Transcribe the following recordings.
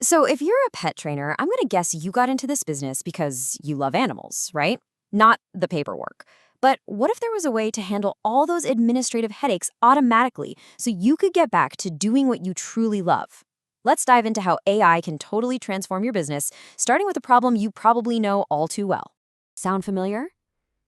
So, if you're a pet trainer, I'm going to guess you got into this business because you love animals, right? Not the paperwork. But what if there was a way to handle all those administrative headaches automatically so you could get back to doing what you truly love? Let's dive into how AI can totally transform your business, starting with a problem you probably know all too well. Sound familiar?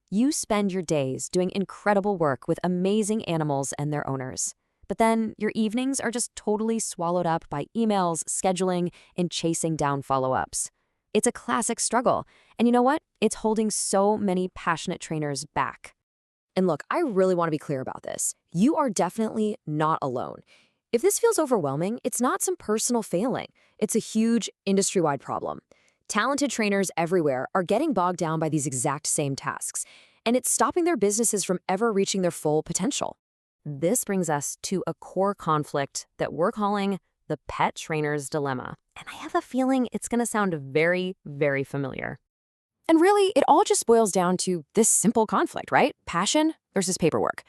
You spend your days doing incredible work with amazing animals and their owners. But then your evenings are just totally swallowed up by emails, scheduling, and chasing down follow ups. It's a classic struggle. And you know what? It's holding so many passionate trainers back. And look, I really want to be clear about this. You are definitely not alone. If this feels overwhelming, it's not some personal failing. It's a huge industry wide problem. Talented trainers everywhere are getting bogged down by these exact same tasks, and it's stopping their businesses from ever reaching their full potential. This brings us to a core conflict that we're calling the pet trainer's dilemma. And I have a feeling it's going to sound very, very familiar. And really, it all just boils down to this simple conflict, right? Passion versus paperwork.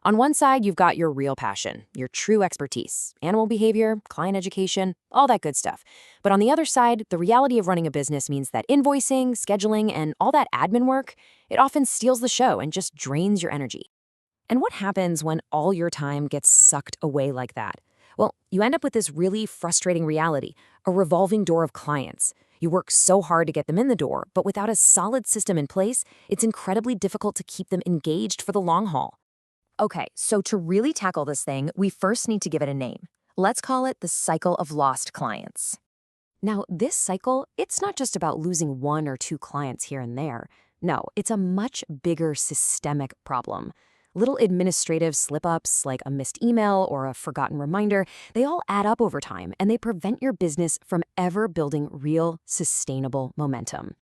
On one side, you've got your real passion, your true expertise, animal behavior, client education, all that good stuff. But on the other side, the reality of running a business means that invoicing, scheduling, and all that admin work, it often steals the show and just drains your energy. And what happens when all your time gets sucked away like that? Well, you end up with this really frustrating reality, a revolving door of clients. You work so hard to get them in the door, but without a solid system in place, it's incredibly difficult to keep them engaged for the long haul. Okay, so to really tackle this thing, we first need to give it a name. Let's call it the cycle of lost clients. Now, this cycle, it's not just about losing one or two clients here and there. No, it's a much bigger systemic problem. Little administrative slip-ups like a missed email or a forgotten reminder, they all add up over time and they prevent your business from ever building real, sustainable momentum.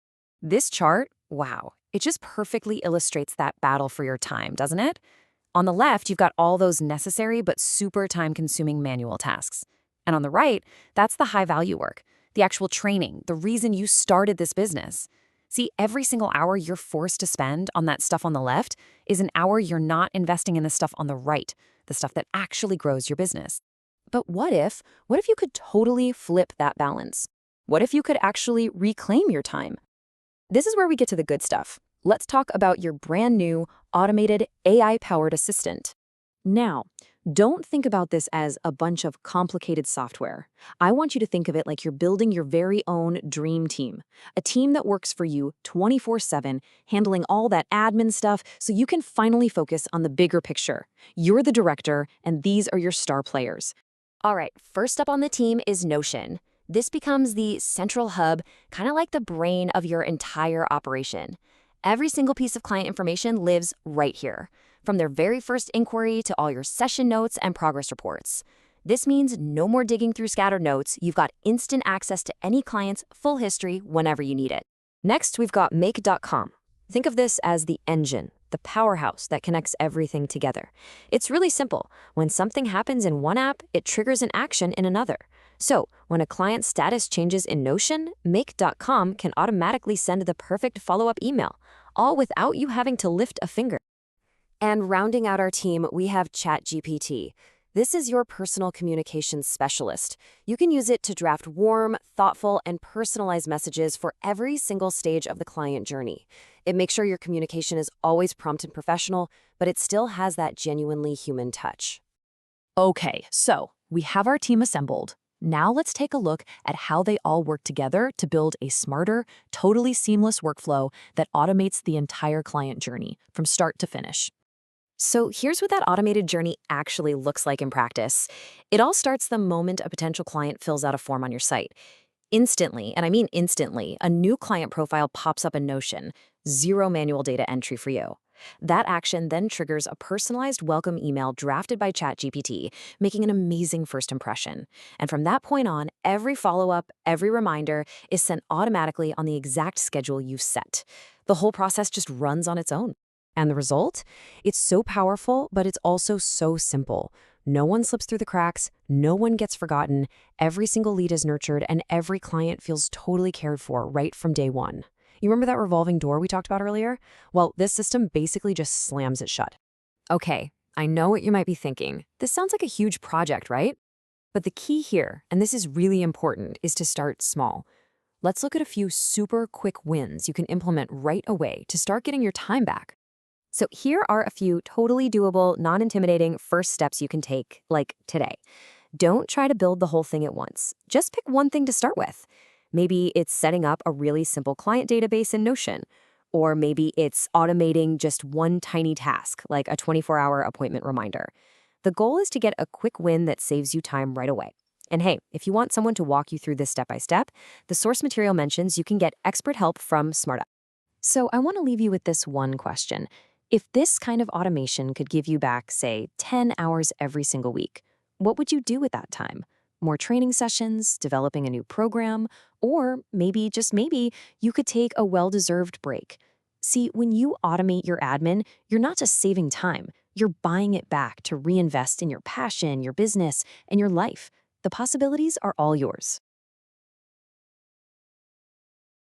This chart, wow, it just perfectly illustrates that battle for your time, doesn't it? On the left, you've got all those necessary but super time-consuming manual tasks. And on the right, that's the high-value work, the actual training, the reason you started this business. See, every single hour you're forced to spend on that stuff on the left is an hour you're not investing in the stuff on the right, the stuff that actually grows your business. But what if you could totally flip that balance? What if you could actually reclaim your time? This is where we get to the good stuff. Let's talk about your brand new automated AI-powered assistant. Now, don't think about this as a bunch of complicated software. I want you to think of it like you're building your very own dream team, a team that works for you 24/7, handling all that admin stuff so you can finally focus on the bigger picture. You're the director, and these are your star players. All right, first up on the team is Notion. This becomes the central hub, kind of like the brain of your entire operation. Every single piece of client information lives right here, from their very first inquiry to all your session notes and progress reports. This means no more digging through scattered notes. You've got instant access to any client's full history whenever you need it. Next, we've got Make.com. Think of this as the engine, the powerhouse that connects everything together. It's really simple. When something happens in one app, it triggers an action in another. So, when a client's status changes in Notion, Make.com can automatically send the perfect follow-up email, all without you having to lift a finger. And rounding out our team, we have ChatGPT. This is your personal communications specialist. You can use it to draft warm, thoughtful, and personalized messages for every single stage of the client journey. It makes sure your communication is always prompt and professional, but it still has that genuinely human touch. Okay, so we have our team assembled. Now let's take a look at how they all work together to build a smarter, totally seamless workflow that automates the entire client journey from start to finish. So here's what that automated journey actually looks like in practice. It all starts the moment a potential client fills out a form on your site. Instantly, and I mean instantly, a new client profile pops up in Notion. Zero manual data entry for you. That action then triggers a personalized welcome email drafted by ChatGPT, making an amazing first impression. And from that point on, every follow-up, every reminder is sent automatically on the exact schedule you've set. The whole process just runs on its own. And the result? It's so powerful, but it's also so simple. No one slips through the cracks, no one gets forgotten, every single lead is nurtured, and every client feels totally cared for right from day one. You remember that revolving door we talked about earlier? Well, this system basically just slams it shut. Okay, I know what you might be thinking. This sounds like a huge project, right? But the key here, and this is really important, is to start small. Let's look at a few super quick wins you can implement right away to start getting your time back. So here are a few totally doable, non-intimidating first steps you can take, like today. Don't try to build the whole thing at once. Just pick one thing to start with. Maybe it's setting up a really simple client database in Notion. Or maybe it's automating just one tiny task, like a 24-hour appointment reminder. The goal is to get a quick win that saves you time right away. And hey, if you want someone to walk you through this step by step, the source material mentions you can get expert help from SmartUp. So I want to leave you with this one question. If this kind of automation could give you back, say, 10 hours every single week, what would you do with that time? More training sessions, developing a new program, or maybe, just maybe, you could take a well-deserved break. See, when you automate your admin, you're not just saving time, you're buying it back to reinvest in your passion, your business, and your life. The possibilities are all yours.